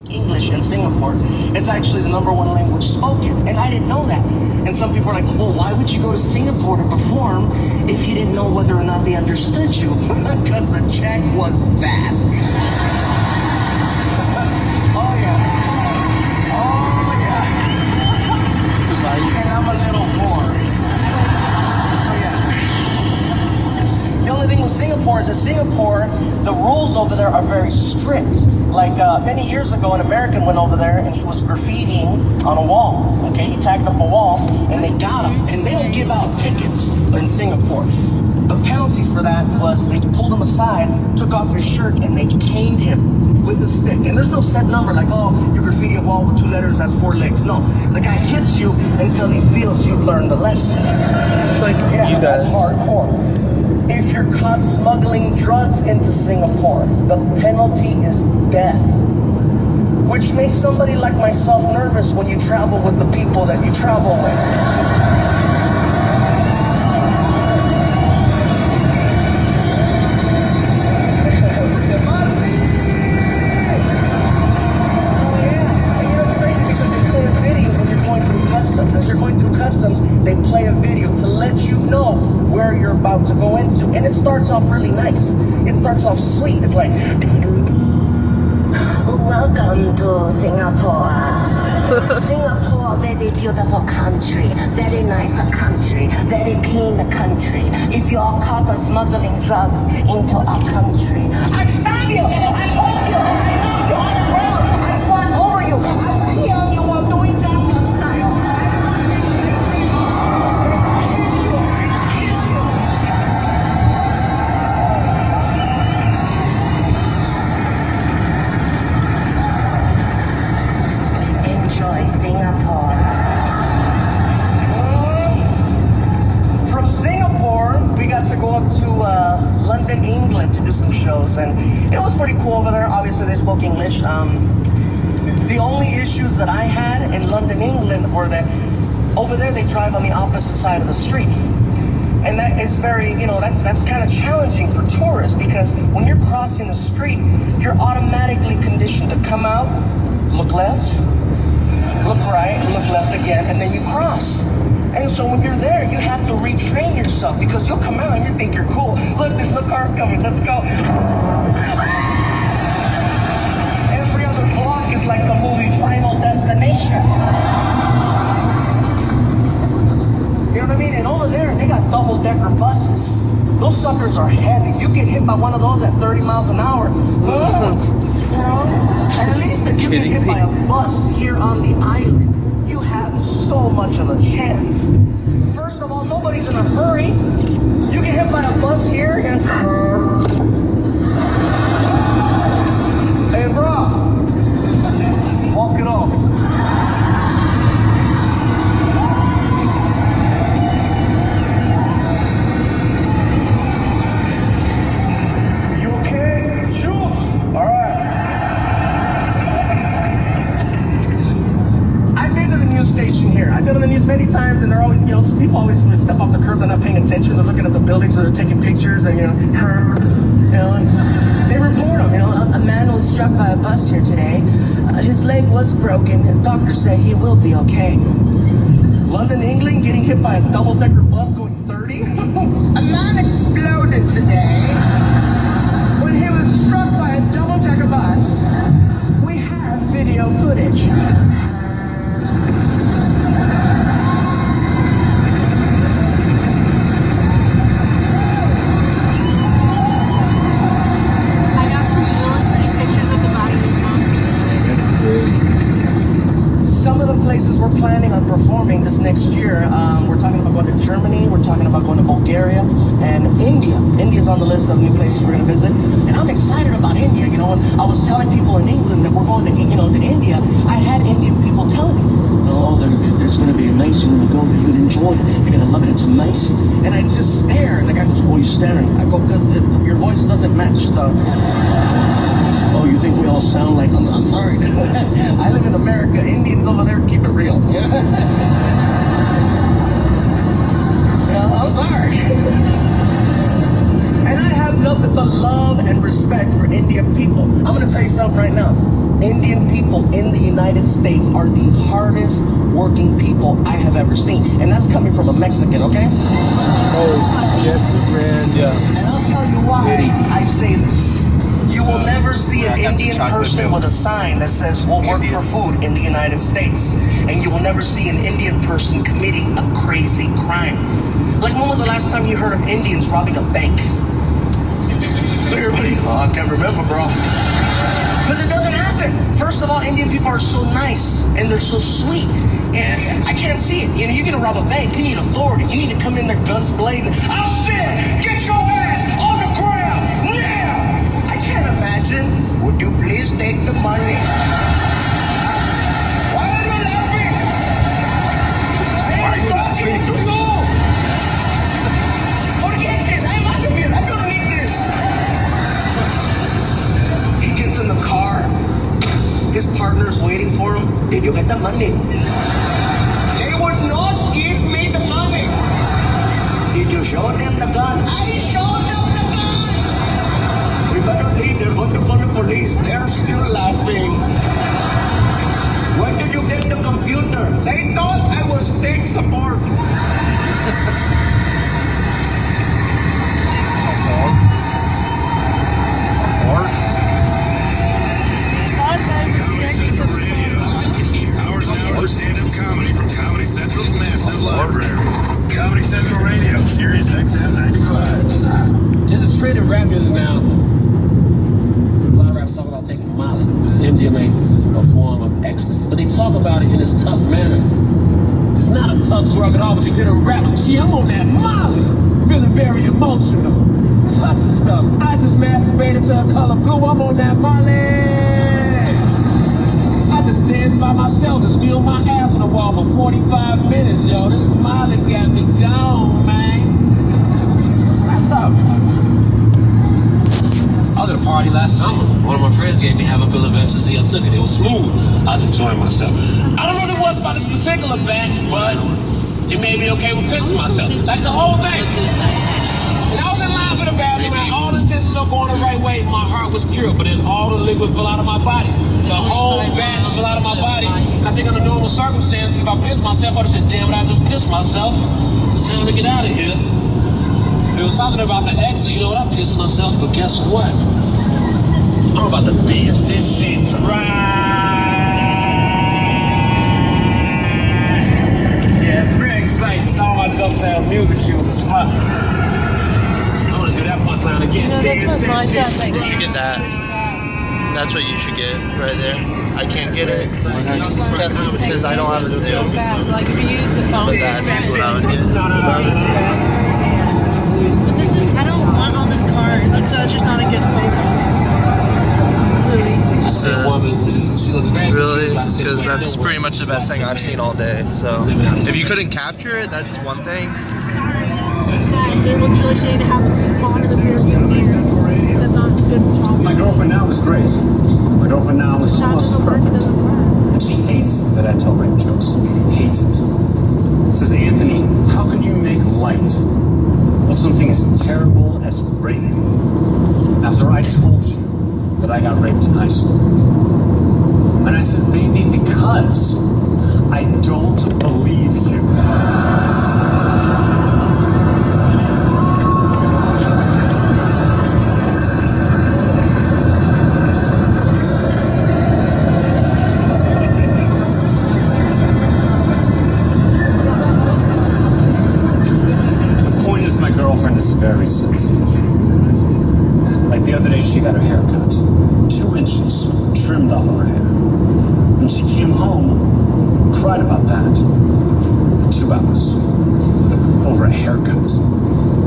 English in Singapore. It's actually the #1 language spoken, and I didn't know that. And some people are like, well, why would you go to Singapore to perform if you didn't know whether or not they understood you? Because the check was fat. Oh yeah. Oh yeah. And I'm a little poor. So yeah. The only thing with Singapore is that Singapore, the rules over there are very strict. Like many years ago, an American went over there and he was graffitiing on a wall. Okay, he tagged up a wall and they got him. And they don't give out tickets in Singapore. The penalty for that was they pulled him aside, took off his shirt, and they caned him with a stick. And there's no set number like, oh, you graffiti a wall with 2 letters, that's 4 licks. No, the guy hits you until he feels you've learned the lesson. It's like yeah, you guys. That's hardcore. If you're caught smuggling drugs into Singapore, the penalty is death. Which makes somebody like myself nervous when you travel with the people that you travel with. They play a video to let you know where you're about to go into. And it starts off really nice. It starts off sweet. It's like, welcome to Singapore. Singapore, very beautiful country. Very nice country. Very clean country. If you are caught smuggling drugs into our country, I stab you! I choke you! You're on the ground! I swat over you! I pee on you while doing Gangnam style! Singapore. From Singapore, we got to go up to London, England to do some shows, and it was pretty cool over there. Obviously, they spoke English. The only issues that I had in London, England, were that over there they drive on the opposite side of the street. And that is very, you know, that's kind of challenging for tourists, because when you're crossing the street, you're automatically conditioned to come out, look left, look right, look left again, and then you cross. And so when you're there, you have to retrain yourself, because you'll come out and you think you're cool. Look, there's no cars coming, let's go. Every other block is like the movie Final Destination. You know what I mean? And over there, they got double-decker buses. Those suckers are heavy. You get hit by one of those at 30 miles an hour. And at least if you get hit by a bus here on the island, you have so much of a chance. First of all, nobody's in a hurry. You get hit by a bus here and... Hey, bro. Walk it off. You okay? Shoot. All right. Station here. I've been on the news many times, and they're always, you know, people always step off the curb, they're not paying attention, they're looking at the buildings, or they're taking pictures, and they report them. A man was struck by a bus here today. His leg was broken, and doctors say he will be okay. London, England, getting hit by a double-decker bus going 30. A man exploded today when he was struck by a double-decker bus. We have video footage. Places we're planning on performing this next year. We're talking about going to Germany, we're talking about going to Bulgaria, and India. India's on the list of new places we're going to visit. And I'm excited about India. You know, when I was telling people in England that we're going to, you know, to India, I had Indian people telling me, oh, it's going to be amazing when you go there. You're going to enjoy it. You're going to love it. It's amazing. And I just stare, and the guy goes, oh, you're staring. I go, because your voice doesn't match the... Oh, you think we all sound like... I'm sorry. I live in America. Indians over there keep it real. Yeah, I'm sorry. And I have nothing but love and respect for Indian people. I'm going to tell you something right now. Indian people people in the United States are the hardest working people I have ever seen. And that's coming from a Mexican, okay? Oh, yes, man. Yeah. And I'll tell you why I say this. You will never see an Indian person with a sign that says we'll work for food in the United States. And you will never see an Indian person committing a crazy crime. Like, when was the last time you heard of Indians robbing a bank? Everybody, oh, I can't remember, bro. Because it doesn't happen. First of all, Indian people are so nice and they're so sweet. And I can't see it. You know, you're gonna rob a bank, you need authority. You need to come in there guns blazing. Oh shit! Get your ass on the ground! Yeah! I can't imagine. Would you please take the money? Why are you laughing? Why are you laughing? No! I'm out of here. I don't need this. He gets in the car. His partner's waiting for him. Did you get the money? They would not give me the money. Did you show them the gun? I showed them the gun. We better leave. They're going to call the police. They're still laughing. When did you get the computer? They thought I was tech support. Stand-up comedy from Comedy Central's massive library. Comedy Central Radio, Sirius XM 95. There's a trend in rap music now. A lot of rappers talk about taking Molly, which is MDMA, a form of ecstasy. But they talk about it in this tough manner. It's not a tough drug at all, but you get a rap like, gee, I'm on that Molly. Really very emotional. Tough to stuff. I just masturbated to a color blue. I'm on that Molly. I just danced by myself, just feel my ass on the wall for 45 minutes, yo. This Molly got me gone, man. That's tough. I was at a party last summer. One of my friends gave me half a pill of ecstasy. I took it. It was smooth. I was enjoying myself. I don't know what it was about this particular batch, but it made me okay with pissing myself. Like the whole thing. And I was in line for the bathroom, and all the intentions are going the right way. My heart was cured, but then all the liquid fell out of my body. The whole batch fell out of my body. And I think under normal circumstances, if I pissed myself, I'd have said, damn it, I just pissed myself. It's time to get out of here. It was talking about the exit. You know what? I pissed myself, but guess what? I'm about to dance this shit right. Yeah, it's very exciting. It's all my jump sound music cues. It's fun. I want to do that punchline again. No, that's my slide sound. You should get that. That's what you should get right there. I can't get it because I don't have a Zoom. So fast. Like if you use the phone. But that's what I would get. But this is, I don't want on this card. Like, so it's just not a good photo. I see a woman. She looks very really, because that's pretty much the best thing I've seen all day. So if you couldn't capture it, that's one thing. They look really shady to have a bond of the beer here. That's not good photography. My girlfriend now is great. My girlfriend now is almost perfect. And she hates that I tell rape jokes. Hates it. Says, Anthony, how can you make light of something as terrible as rape after I told you that I got raped in high school? And I said, maybe because I don't believe you. Very sensitive. Like the other day, she got her hair cut. 2 inches trimmed off of her hair. And she came home, cried about that for 2 hours over a haircut.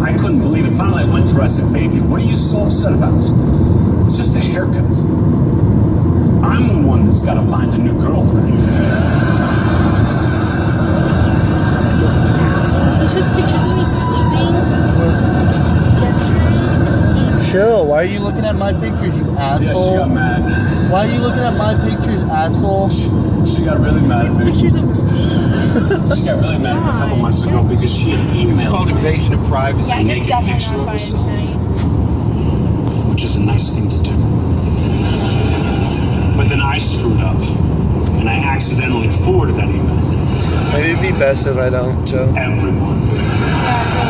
I couldn't believe it. Finally, I went to her. I said, baby, what are you so upset about? It's just a haircut. I'm the one that's got to find a new girlfriend. You took pictures of me sleeping. Chill. Why are you looking at my pictures, you asshole? Yeah, she got mad. Why are you looking at my pictures, asshole? She got really mad at me. Pictures of me. She got really mad a couple months ago because she had emailed. It's called invasion of privacy. Yeah, you're definitely not buying tonight. Which is a nice thing to do. But then I screwed up, and I accidentally forwarded that email. Maybe it'd be best if I don't, Joe. Everyone.